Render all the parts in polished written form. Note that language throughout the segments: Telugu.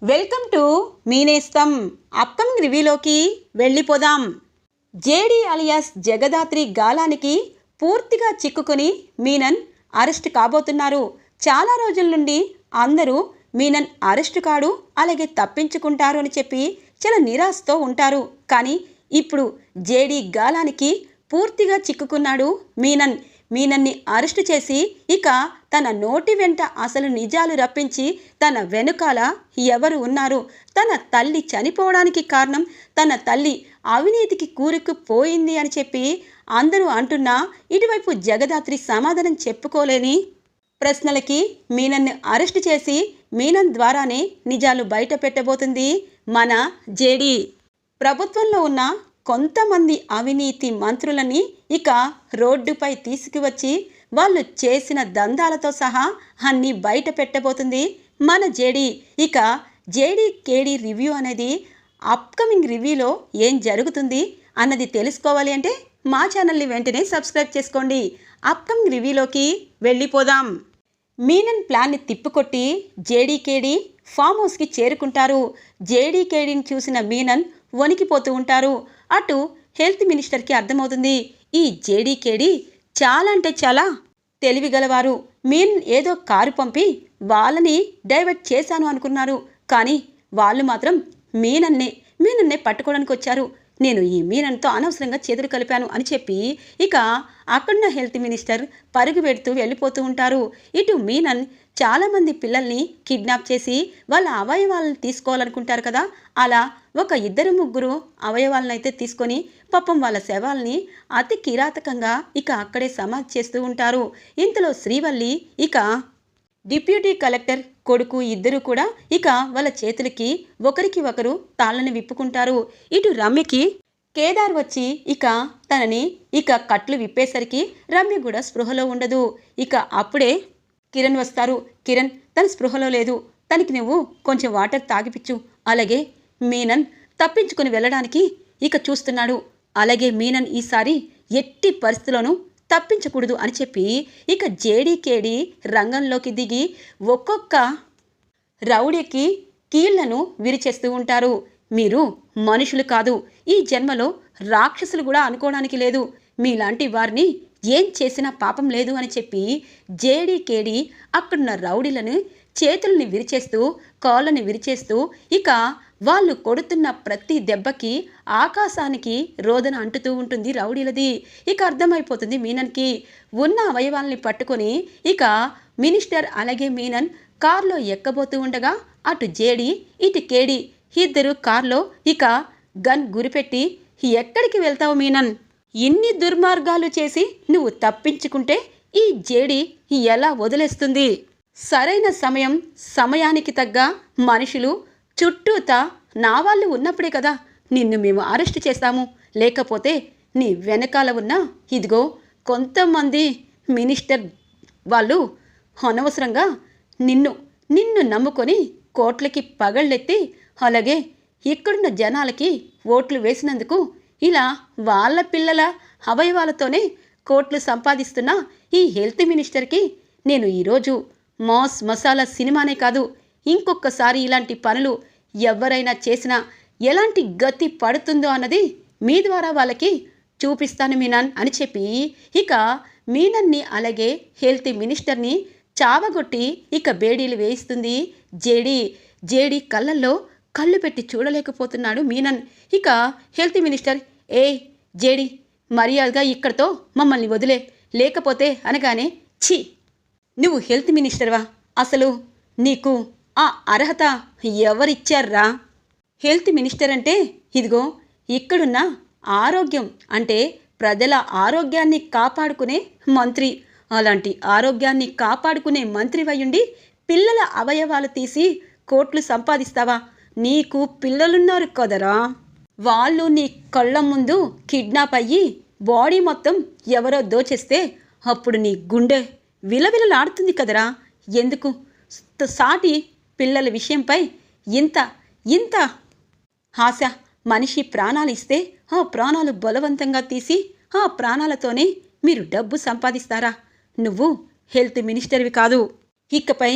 Welcome to Meenestham. అప్కమింగ్ రివ్యూలోకి వెళ్ళిపోదాం. జేడీ అలియాస్ జగదాత్రి గాలానికి పూర్తిగా చిక్కుకొని మీనన్ అరెస్ట్ కాబోతున్నారు. చాలా రోజుల నుండి అందరూ మీనన్ అరెస్ట్ కాడు, అలాగే తప్పించుకుంటారు అని చెప్పి చాలా నిరాశతో ఉంటారు. కానీ ఇప్పుడు జేడీ గాలానికి పూర్తిగా చిక్కుకున్నాడు మీనన్. మీనన్ని అరెస్టు చేసి ఇక తన నోటి వెంట అసలు నిజాలు రప్పించి తన వెనుకాల ఎవరు ఉన్నారు, తన తల్లి చనిపోవడానికి కారణం తన తల్లి అవినీతికి కూరుకుపోయింది అని చెప్పి అందరూ అంటున్నా ఇటువైపు జగదాత్రి సమాధానం చెప్పుకోలేని ప్రశ్నలకి మీనన్ని అరెస్టు చేసి మీనన్ ద్వారానే నిజాలు బయట పెట్టబోతుంది మన జేడీ. ప్రభుత్వంలో ఉన్న కొంతమంది అవినీతి మంత్రులని ఇక రోడ్డుపై తీసుకువచ్చి వాళ్ళు చేసిన దందాలతో సహా అన్నీ బయట పెట్టబోతుంది మన జేడీ. ఇక జేడీ కేడీ రివ్యూ అనేది అప్కమింగ్ రివ్యూలో ఏం జరుగుతుంది అన్నది తెలుసుకోవాలి అంటే మా ఛానల్ని వెంటనే సబ్స్క్రైబ్ చేసుకోండి. అప్కమింగ్ రివ్యూలోకి వెళ్ళిపోదాం. మీనన్ ప్లాన్ని తిప్పుకొట్టి జేడీ కేడీ ఫామ్ హౌస్కి చేరుకుంటారు. జేడీ కేడీని చూసిన మీనన్ వణికిపోతూ ఉంటారు. అటు హెల్త్ మినిస్టర్కి అర్థమవుతుంది ఈ జేడీ కేడీ చాలా అంటే చాలా తెలివిగలవారు. మీనన్ ఏదో కారు పంపి వాళ్ళని డైవర్ట్ చేశాను అనుకున్నారు. కానీ వాళ్ళు మాత్రం మీనన్నే పట్టుకోవడానికి వచ్చారు. నేను ఈ మీనన్తో అనవసరంగా చేతులు కలిపాను అని చెప్పి ఇక అక్కడున్న హెల్త్ మినిస్టర్ పరుగు పెడుతూ వెళ్ళిపోతూ ఉంటారు. ఇటు మీనన్ చాలామంది పిల్లల్ని కిడ్నాప్ చేసి వాళ్ళ అవయవాలను తీసుకోవాలనుకుంటారు కదా, అలా ఒక 2-3 అవయవాలను అయితే తీసుకొని పాపం వాళ్ళ శవాల్ని అతి కిరాతకంగా ఇక అక్కడే సమాధి చేస్తూ ఉంటారు. ఇంతలో శ్రీవల్లి ఇక డిప్యూటీ కలెక్టర్ కొడుకు ఇద్దరు కూడా ఇక వాళ్ళ చేతులకి ఒకరికి ఒకరు తాళ్ళని విప్పుకుంటారు. ఇటు రమ్యకి కేదార్ వచ్చి ఇక తనని ఇక కట్లు విప్పేసరికి రమ్య కూడా స్పృహలో ఉండదు. ఇక అప్పుడే కిరణ్ వస్తారు. కిరణ్ తన స్పృహలో లేదు, తనకి నువ్వు కొంచెం వాటర్ తాగిపిచ్చు, అలాగే మీనన్ తప్పించుకుని వెళ్ళడానికి ఇక చూస్తున్నాడు, అలాగే మీనన్ ఈసారి ఎట్టి పరిస్థితుల్లోనూ తప్పించకూడదు అని చెప్పి ఇక జేడీ కేడీ రంగంలోకి దిగి ఒక్కొక్క రౌడీకి కీళ్లను విరిచేస్తూ ఉంటారు. మీరు మనుషులు కాదు, ఈ జన్మలో రాక్షసులు కూడా అనుకోవడానికి లేదు, మీలాంటి వారిని ఏం చేసినా పాపం లేదు అని చెప్పి జేడీ కేడీ అక్కడున్న రౌడీలను చేతుల్ని విరిచేస్తూ కాళ్ళని విరిచేస్తూ ఇక వాళ్ళు కొడుతున్న ప్రతి దెబ్బకి ఆకాశానికి రోదన అంటుతూ ఉంటుంది రౌడీలది. ఇక అర్థమైపోతుంది మీనన్కి. ఉన్న అవయవాల్ని పట్టుకొని ఇక మినిస్టర్ అలాగే మీనన్ కార్లో ఎక్కబోతూ ఉండగా అటు జేడీ ఇటు కేడీ ఇద్దరు కార్లో ఇక గన్ గురిపెట్టి ఎక్కడికి వెళ్తావు మీనన్, ఇన్ని దుర్మార్గాలు చేసి నువ్వు తప్పించుకుంటే ఈ జేడీ ఎలా వదిలేస్తుంది, సరైన సమయానికి తగ్గ మనుషులు చుట్టూతా నా వాళ్ళు ఉన్నప్పుడే కదా నిన్ను మేము అరెస్ట్ చేస్తాము, లేకపోతే నీ వెనకాల ఉన్న ఇదిగో కొంతమంది మినిస్టర్ వాళ్ళు అనవసరంగా నిన్ను నమ్ముకొని కోట్లకి పగళ్ళెత్తి అలాగే ఇక్కడున్న జనాలకి ఓట్లు వేసినందుకు ఇలా వాళ్ళ పిల్లల అవయవాలతోనే కోట్లు సంపాదిస్తున్న ఈ హెల్త్ మినిస్టర్కి నేను ఈరోజు మాస్ మసాలా సినిమానే కాదు, ఇంకొకసారి ఇలాంటి పనులు ఎవరైనా చేసినా ఎలాంటి గతి పడుతుందో అన్నది మీ ద్వారా వాళ్ళకి చూపిస్తాను మీనన్ అని చెప్పి ఇక మీనన్ని అలాగే హెల్త్ మినిస్టర్ని చావగొట్టి ఇక బేడీలు వేయిస్తుంది జేడీ కళ్ళల్లో కళ్ళు పెట్టి చూడలేకపోతున్నాడు మీనన్. ఇక హెల్త్ మినిస్టర్ జేడీ మర్యాదగా ఇక్కడితో మమ్మల్ని వదిలే, లేకపోతే అనగానే ఛీ నువ్వు హెల్త్ మినిస్టర్వా, అసలు నీకు ఆ అర్హత ఎవరిచ్చారా, హెల్త్ మినిస్టర్ అంటే ఇదిగో ఇక్కడున్న ఆరోగ్యం అంటే ప్రజల ఆరోగ్యాన్ని కాపాడుకునే మంత్రి, అలాంటి ఆరోగ్యాన్ని కాపాడుకునే మంత్రివయ్యుండి పిల్లల అవయవాలు తీసి కోట్లు సంపాదిస్తావా, నీకు పిల్లలున్నారు కదరా, వాళ్ళు నీ కళ్ళ ముందు కిడ్నాప్ అయ్యి బాడీ మొత్తం ఎవరో దోచేస్తే అప్పుడు నీ గుండె విలవిలలాడుతుంది కదరా, ఎందుకు సాటి పిల్లల విషయంపై ఇంత ఆశ, మనిషి ప్రాణాలు ఇస్తే ఆ ప్రాణాలు బలవంతంగా తీసి ఆ ప్రాణాలతోనే మీరు డబ్బు సంపాదిస్తారా, నువ్వు హెల్త్ మినిస్టర్వి కాదు, ఇకపై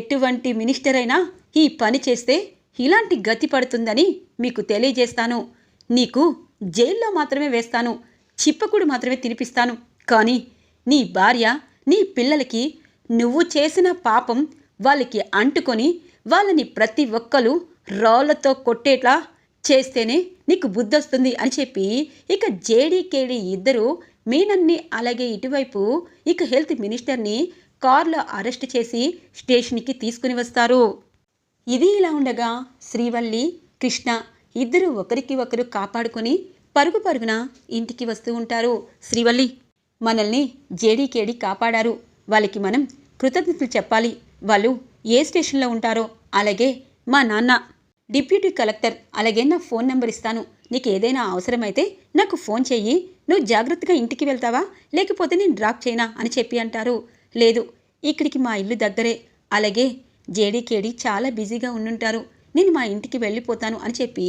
ఎటువంటి మినిస్టర్ అయినా ఈ పని చేస్తే ఇలాంటి గతి పడుతుందని మీకు తెలియజేస్తాను. నీకు జైల్లో మాత్రమే వేస్తాను, చిప్పకుడు మాత్రమే తినిపిస్తాను. కానీ నీ భార్య, నీ పిల్లలకి నువ్వు చేసిన పాపం వాళ్ళకి అంటుకొని వాళ్ళని ప్రతి ఒక్కరు రాళ్లతో కొట్టేట్లా చేస్తేనే నీకు బుద్ధొస్తుంది అని చెప్పి ఇక జేడీకేడీ ఇద్దరు మీనన్ని అలాగే ఇటువైపు ఇక హెల్త్ మినిస్టర్ని కార్లో అరెస్ట్ చేసి స్టేషన్కి తీసుకుని వస్తారు. ఇది ఇలా ఉండగా శ్రీవల్లి, కృష్ణ ఇద్దరు ఒకరికి ఒకరు కాపాడుకొని పరుగు పరుగున ఇంటికి వస్తూ ఉంటారు. శ్రీవల్లి, మనల్ని జేడీకేడీ కాపాడారు, వాళ్ళకి మనం కృతజ్ఞతలు చెప్పాలి. వాళ్ళు ఏ స్టేషన్లో ఉంటారో, అలాగే మా నాన్న డిప్యూటీ కలెక్టర్, అలాగే నా ఫోన్ నెంబర్ ఇస్తాను. నీకు ఏదైనా అవసరమైతే నాకు ఫోన్ చెయ్యి. నువ్వు జాగ్రత్తగా ఇంటికి వెళ్తావా, లేకపోతే నేను డ్రాప్ చేయనా అని చెప్పి అంటారు. లేదు, ఇక్కడికి మా ఇల్లు దగ్గరే, అలాగే జేడీకేడీ చాలా బిజీగా ఉండుంటారు, నేను మా ఇంటికి వెళ్ళిపోతాను అని చెప్పి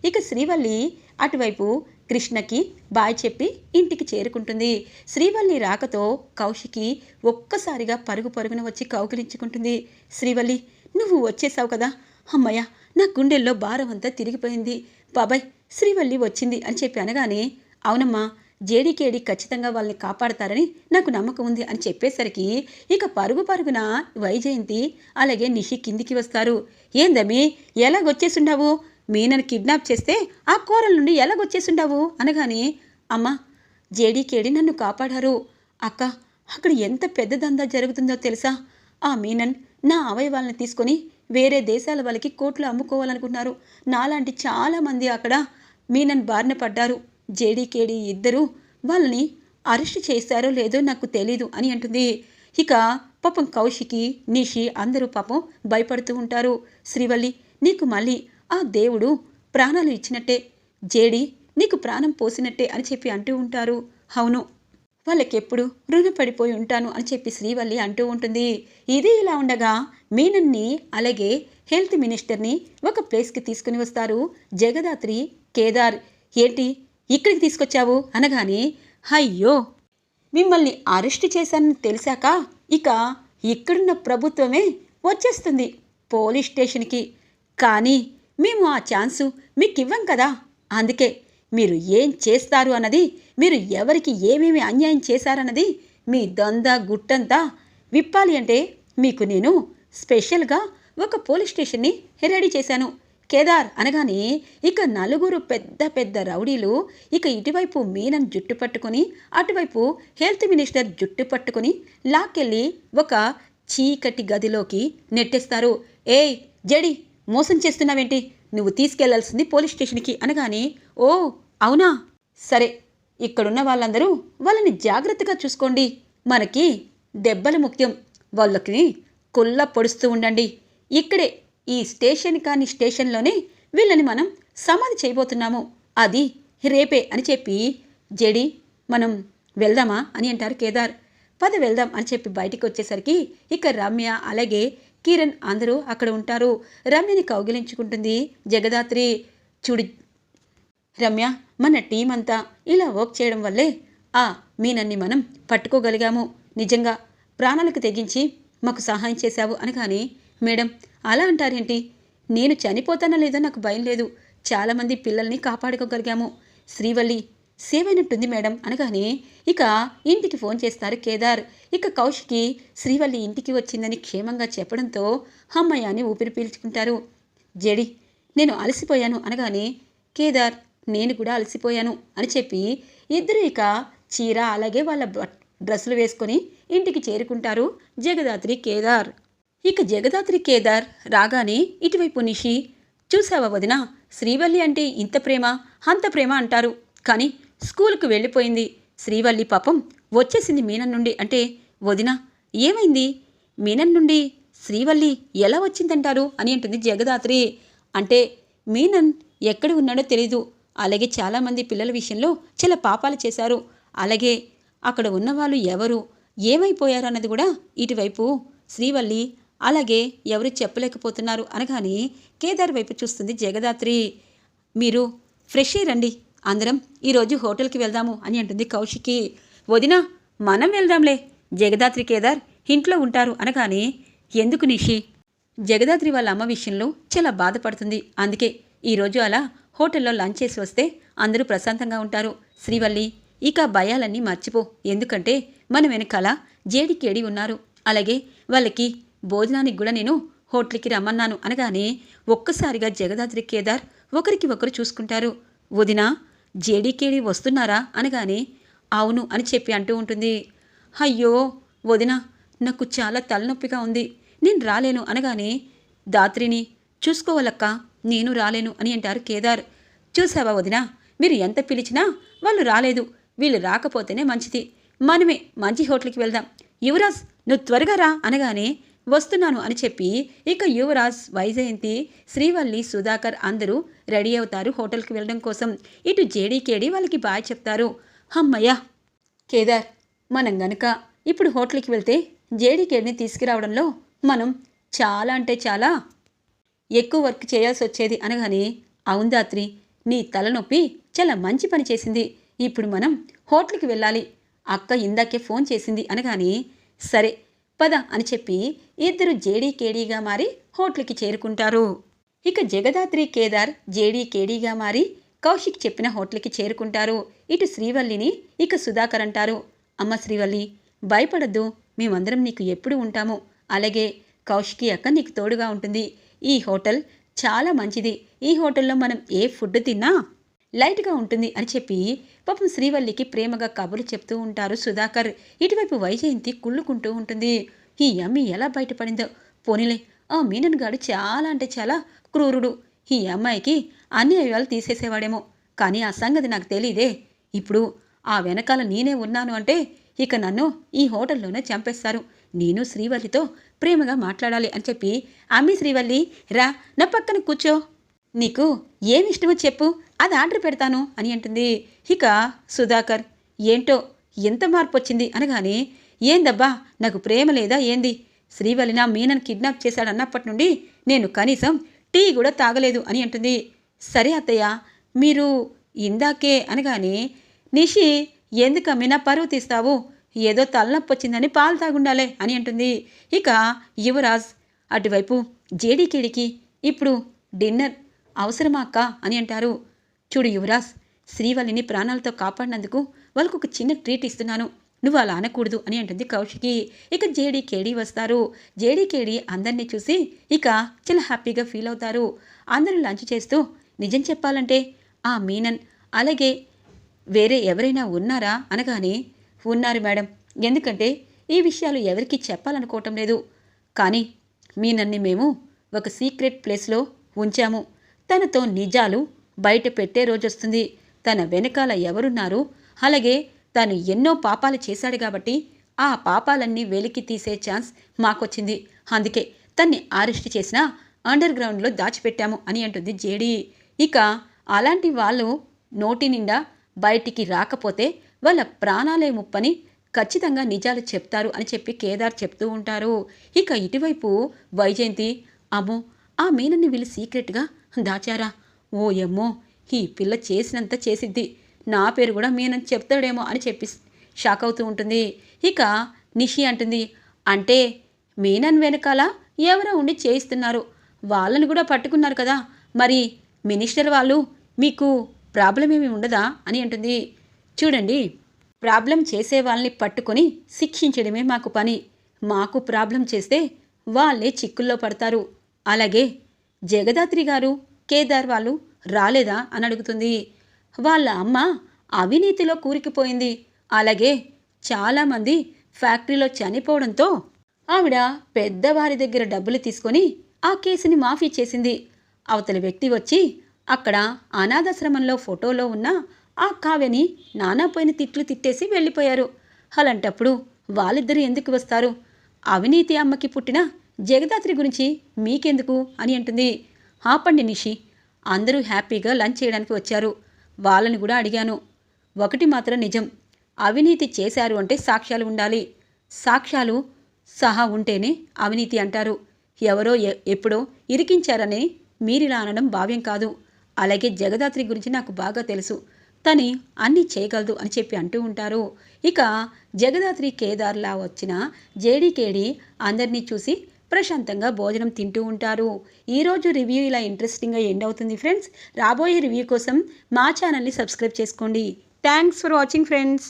ఇక శ్రీవల్లి అటువైపు కృష్ణకి బాయ్ చెప్పి ఇంటికి చేరుకుంటుంది. శ్రీవల్లి రాకతో కౌశికి ఒక్కసారిగా పరుగు పరుగున వచ్చి కౌగిలించుకుంటుంది. శ్రీవల్లి, నువ్వు వచ్చేసావు కదా, అమ్మయ్య, నా గుండెల్లో భారం అంతా తిరిగిపోయింది. బాబాయ్, శ్రీవల్లి వచ్చింది అని చెప్పి అనగానే, అవునమ్మా, జేడీకేడీ ఖచ్చితంగా వాళ్ళని కాపాడతారని నాకు నమ్మకం ఉంది అని చెప్పేసరికి ఇక పరుగు పరుగున వైజయంతి అలాగే నిషి కిందికి వస్తారు. ఏందమ్మీ, ఎలాగొచ్చేసుండావు? మీనని కిడ్నాప్ చేస్తే ఆ కూరల నుండి ఎలాగొచ్చేసుండావు అనగానే, అమ్మ, జేడీకేడీ నన్ను కాపాడారు. అక్క, అక్కడ ఎంత పెద్ద దందా జరుగుతుందో తెలుసా? ఆ మీనన్ నా అవయవాలను తీసుకొని వేరే దేశాల వాళ్ళకి కోట్లు అమ్ముకోవాలనుకున్నారు. నాలాంటి చాలామంది అక్కడ మీనన్ బారిన పడ్డారు. జేడీకేడీ ఇద్దరు వాళ్ళని అరెస్ట్ చేశారో లేదో నాకు తెలీదు అని అంటుంది. ఇక పాపం కౌశికి, నిషి అందరూ పాపం భయపడుతూ ఉంటారు. శ్రీవల్లి, నీకు మళ్ళీ ఆ దేవుడు ప్రాణాలు ఇచ్చినట్టే, జేడీ నీకు ప్రాణం పోసినట్టే అని చెప్పి అంటూ ఉంటారు. అవును, వాళ్ళకెప్పుడు రుణపడిపోయి ఉంటాను అని చెప్పి శ్రీవల్లి అంటూ ఉంటుంది. ఇది ఇలా ఉండగా మీనన్ని అలాగే హెల్త్ మినిస్టర్ని ఒక ప్లేస్కి తీసుకుని వస్తారు జగదాత్రి, కేదార్. ఏంటి ఇక్కడికి తీసుకొచ్చావు అనగానే, అయ్యో, మిమ్మల్ని అరెస్ట్ చేశానని తెలిసాక ఇక ఇక్కడున్న ప్రభుత్వమే వచ్చేస్తుంది పోలీస్ స్టేషన్కి. కానీ మేము ఆ ఛాన్సు మీకు ఇవ్వం కదా, అందుకే మీరు ఏం చేస్తారు అన్నది, మీరు ఎవరికి ఏమేమి అన్యాయం చేశారన్నది మీ దొంద గుట్టంతా విప్పాలి అంటే మీకు నేను స్పెషల్గా ఒక పోలీస్ స్టేషన్ని రెడీ చేశాను. కేదార్ అనగానే ఇక నలుగురు పెద్ద పెద్ద రౌడీలు ఇక ఇటువైపు మీనన్ జుట్టు పట్టుకుని అటువైపు హెల్త్ మినిస్టర్ జుట్టు పట్టుకుని లాక్కెళ్ళి ఒక చీకటి గదిలోకి నెట్టేస్తారు. ఏయ్ జడి, మోసం చేస్తున్నావేంటి? నువ్వు తీసుకెళ్లాల్సింది పోలీస్ స్టేషన్కి అనగానే, ఓ అవునా, సరే, ఇక్కడున్న వాళ్ళందరూ వాళ్ళని జాగ్రత్తగా చూసుకోండి. మనకి దెబ్బలు ముఖ్యం, వాళ్ళకి కుల్ల పొడుస్తూ ఉండండి. ఇక్కడే ఈ స్టేషన్ కాని స్టేషన్లోనే వీళ్ళని మనం సమాధి చేయబోతున్నాము, అది రేపే అని చెప్పి, జడి మనం వెళ్దామా అని అంటారు కేదార్. పద వెళ్దాం అని చెప్పి బయటికి వచ్చేసరికి ఇక రమ్య అలాగే కిరణ్ అందరూ అక్కడ ఉంటారు. రమ్యని కౌగిలించుకుంటుంది జగదాత్రి. చూడు రమ్య, మన టీం అంతా ఇలా వర్క్ చేయడం వల్లే ఆ మీనన్ని మనం పట్టుకోగలిగాము. నిజంగా ప్రాణాలకు తెగించి మాకు సహాయం చేశావు అనగానే, మేడం అలా అంటారేంటి? నేను చనిపోతానో లేదో నాకు భయం లేదు, చాలామంది పిల్లల్ని కాపాడుకోగలిగాము. శ్రీవల్లి సేవైనట్టుంది మేడం అనగానే ఇక ఇంటికి ఫోన్ చేస్తారు కేదార్. ఇక కౌశికి శ్రీవల్లి ఇంటికి వచ్చిందని క్షేమంగా చెప్పడంతో అమ్మయ్య అని ఊపిరి పీల్చుకుంటారు. జడి, నేను అలసిపోయాను అనగానే, కేదార్ నేను కూడా అలసిపోయాను అని చెప్పి ఇద్దరు ఇక చీర అలాగే వాళ్ళ డ్రెస్సులు వేసుకొని ఇంటికి చేరుకుంటారు జగదాత్రి, కేదార్. ఇక జగదాత్రి, కేదార్ రాగానే ఇటువైపు నిషి, చూసావా వదిన, శ్రీవల్లి అంటే ఇంత ప్రేమ అంత ప్రేమ అంటారు, కానీ స్కూల్కు వెళ్ళిపోయింది. శ్రీవల్లి పాపం వచ్చేసింది మీనన్ నుండి అంటే, వదిన ఏమైంది? మీనన్ నుండి శ్రీవల్లి ఎలా వచ్చిందంటారు అని అంటుంది జగదాత్రి. అంటే మీనన్ ఎక్కడ ఉన్నాడో తెలీదు, అలాగే చాలామంది పిల్లల విషయంలో చాలా పాపాలు చేశారు, అలాగే అక్కడ ఉన్నవాళ్ళు ఎవరు ఏమైపోయారు అన్నది కూడా ఇటువైపు శ్రీవల్లి అలాగే ఎవరు చెప్పలేకపోతున్నారు అనగానే కేదార్ వైపు చూస్తుంది జగదాత్రి. మీరు ఫ్రెష్ అయ్యి రండి, అందరం ఈరోజు హోటల్కి వెళ్దాము అని అంటుంది కౌశికి. వదిన మనం వెళ్దాంలే, జగదాత్రి కేదార్ ఇంట్లో ఉంటారు అనగానే, ఎందుకు నిషి, జగదాత్రి వాళ్ళ అమ్మ విషయంలో చాలా బాధపడుతుంది. అందుకే ఈరోజు అలా హోటల్లో లంచ్ చేసి వస్తే అందరూ ప్రశాంతంగా ఉంటారు. శ్రీవల్లి, ఇక భయాలన్నీ మర్చిపో. ఎందుకంటే మన వెనకాల జేడీకేడి ఉన్నారు. అలాగే వాళ్ళకి భోజనానికి కూడా నేను హోటల్కి రమ్మన్నాను అనగానే ఒక్కసారిగా జగదాత్రి కేదార్ ఒకరికి ఒకరు చూసుకుంటారు. వదినా, జేడీకేడి వస్తున్నారా అనగానే అవును అని చెప్పి అంటూ ఉంటుంది. అయ్యో వదినా, నాకు చాలా తలనొప్పిగా ఉంది, నేను రాలేను అనగానే దాత్రిని చూసుకోవాలక్క, నేను రాలేను అని అంటారు కేదార్. చూసావా వదినా, మీరు ఎంత పిలిచినా వాళ్ళు రాలేదు. వీళ్ళు రాకపోతేనే మంచిది. మనమే మంచి హోటల్కి వెళ్దాం. యువరాజ్, నువ్వు త్వరగా రా అనగానే వస్తున్నాను అని చెప్పి ఇక యువరాజ్, వైజయంతి, శ్రీవల్లి, సుధాకర్ అందరూ రెడీ అవుతారు హోటల్కి వెళ్ళడం కోసం. ఇటు జేడీకేడి వాళ్ళకి బాయ్ చెప్తారు. అమ్మయ్య కేదార్, మనం గనక ఇప్పుడు హోటల్కి వెళ్తే జేడీకేడిని తీసుకురావడంలో మనం చాలా అంటే చాలా ఎక్కువ వర్క్ చేయాల్సి వచ్చేది అనగానే అవును దాత్రి, నీ తలనొప్పి చాలా మంచి పని చేసింది. ఇప్పుడు మనం హోటల్కి వెళ్ళాలి. అక్క ఇందాకే ఫోన్ చేసింది అనగానే సరే పద అని చెప్పి ఇద్దరు జేడీకేడీగా మారి హోటల్కి చేరుకుంటారు. ఇక జగదాత్రి కేదార్ జేడీకేడీగా మారి కౌశిక్ చెప్పిన హోటల్కి చేరుకుంటారు. ఇటు శ్రీవల్లిని ఇక సుధాకర్ అంటారు. అమ్మ శ్రీవల్లి, భయపడద్దు, మేమందరం నీకు ఎప్పుడు ఉంటాము. అలాగే కౌశికి అక్క నీకు తోడుగా ఉంటుంది. ఈ హోటల్ చాలా మంచిది. ఈ హోటల్లో మనం ఏ ఫుడ్ తిన్నా లైట్గా ఉంటుంది అని చెప్పి పాపం శ్రీవల్లికి ప్రేమగా కబుర్లు చెప్తూ ఉంటారు సుధాకర్. ఇటువైపు వైజయంతి కుళ్ళుకుంటూ ఉంటుంది. ఈ అమ్మి ఎలా బయటపడిందో. పోనీలే, ఆ మీనన్ గాడు చాలా అంటే చాలా క్రూరుడు. ఈ అమ్మాయికి అన్ని అయ్యాలు తీసేసేవాడేమో, కానీ ఆ సంగతి నాకు తెలీదే. ఇప్పుడు ఆ వెనకాల నేనే ఉన్నాను అంటే ఇక నన్ను ఈ హోటల్లోనే చంపేస్తారు. నేను శ్రీవల్లితో ప్రేమగా మాట్లాడాలి అని చెప్పి అమ్మి శ్రీవల్లి రా, నా పక్కన కూర్చో, నీకు ఏమిష్టమో చెప్పు, అది ఆర్డర్ పెడతాను అని అంటుంది. ఇక సుధాకర్ ఏంటో ఎంత మార్పు వచ్చింది అనగానే ఏందబ్బా, నాకు ప్రేమ లేదా ఏంది? శ్రీవల్లి నా మీనని కిడ్నాప్ చేశాడన్నప్పటి నుండి నేను కనీసం టీ కూడా తాగలేదు అని అంటుంది. సరే అత్తయ్య, మీరు ఇందాకే అనగానే నిషి ఎందుకమ్మి నా పరువు తీస్తావు? ఏదో తలనొప్పి వచ్చిందని పాలు తాగుండాలే అని అంటుంది. ఇక యువరాజ్ అటువైపు జేడీకేడికి ఇప్పుడు డిన్నర్ అవసరమా అక్క అని అంటారు. చూడు యువరాజ్, శ్రీవల్లిని ప్రాణాలతో కాపాడినందుకు వాళ్ళకు ఒక చిన్న ట్రీట్ ఇస్తున్నాను, నువ్వు అలా అనకూడదు అని అంటుంది కౌశికి. ఇక జేడీకేడి వస్తారు. జేడీకేడి అందరినీ చూసి ఇక చాలా హ్యాపీగా ఫీల్ అవుతారు. అందరూ లంచ్ చేస్తూ నిజం చెప్పాలంటే ఆ మీనన్ అలాగే వేరే ఎవరైనా ఉన్నారా అనగానే ఉన్నారు మేడం, ఎందుకంటే ఈ విషయాలు ఎవరికీ చెప్పాలనుకోవటం లేదు. కానీ మీనన్ని మేము ఒక సీక్రెట్ ప్లేస్లో ఉంచాము. తనతో నిజాలు బయట పెట్టే రోజొస్తుంది. తన వెనకాల ఎవరున్నారు, అలాగే తను ఎన్నో పాపాలు చేశాడు కాబట్టి ఆ పాపాలన్నీ వెలికి తీసే ఛాన్స్ మాకొచ్చింది. అందుకే తన్ని అరెస్ట్ చేసిన అండర్ గ్రౌండ్లో దాచిపెట్టాము అని అంటుంది జేడీ. ఇక అలాంటి వాళ్ళు నోటి నిండా బయటికి రాకపోతే వాళ్ళ ప్రాణాలే ముప్పని ఖచ్చితంగా నిజాలు చెప్తారు అని చెప్పి కేదార్ చెప్తూ ఉంటారు. ఇక ఇటువైపు వైజయంతి అమ్మో, ఆ మీనన్ని వీళ్ళు సీక్రెట్గా దాచారా? ఓ ఎమ్మో, ఈ పిల్ల చేసినంత చేసిద్ది, నా పేరు కూడా మీనని చెప్తాడేమో అని చెప్పి షాక్ అవుతూ ఉంటుంది. ఇక నిషి అంటుంది, అంటే మీనన్ వెనకాల ఎవరో ఉండి చేయిస్తున్నారు, వాళ్ళని కూడా పట్టుకున్నారు కదా, మరి మినిస్టర్ వాళ్ళు మీకు ప్రాబ్లం ఏమి ఉండదా అని అంటుంది. చూడండి, ప్రాబ్లం చేసే వాళ్ళని పట్టుకొని శిక్షించడమే మాకు పని. మాకు ప్రాబ్లం చేస్తే వాళ్ళే చిక్కుల్లో పడతారు. అలాగే జగదాత్రి గారు, కేదార్ వాళ్ళు రాలేదా అని అడుగుతుంది. వాళ్ళ అమ్మ అవినీతిలో కూరుకుపోయింది. అలాగే చాలామంది ఫ్యాక్టరీలో చనిపోవడంతో ఆవిడ పెద్దవారి దగ్గర డబ్బులు తీసుకొని ఆ కేసుని మాఫీ చేసింది. అవతల వ్యక్తి వచ్చి అక్కడ అనాథాశ్రమంలో ఫోటోలో ఉన్న ఆ కావ్యని నానాపోయిన తిట్లు తిట్టేసి వెళ్ళిపోయారు. అలాంటప్పుడు వాళ్ళిద్దరూ ఎందుకు వస్తారు? అవినీతి అమ్మకి పుట్టిన జగదాత్రి గురించి మీకెందుకు అని అంటుంది. ఆపండి నిషి, అందరూ హ్యాపీగా లంచ్ చేయడానికి వచ్చారు, వాళ్ళని కూడా అడిగాను. ఒకటి మాత్రం నిజం, అవినీతి చేశారు అంటే సాక్ష్యాలు ఉండాలి. సాక్ష్యాలు సహా ఉంటేనే అవినీతి అంటారు. ఎవరో ఎప్పుడో ఇరికించారని మీరిలా అనడం భావ్యం కాదు. అలాగే జగదాత్రి గురించి నాకు బాగా తెలుసు, తని అన్నీ చేయగలదు అని చెప్పి అంటూ ఉంటారు. ఇక జగదాత్రి కేదార్లా వచ్చిన జేడీకేడి అందరినీ చూసి ప్రశాంతంగా భోజనం తింటూ ఉంటారు. ఈరోజు రివ్యూ ఇలా ఇంట్రెస్టింగ్గా ఎండ్ అవుతుంది ఫ్రెండ్స్. రాబోయే రివ్యూ కోసం మా ఛానల్ని సబ్స్క్రైబ్ చేసుకోండి. Thanks for watching friends.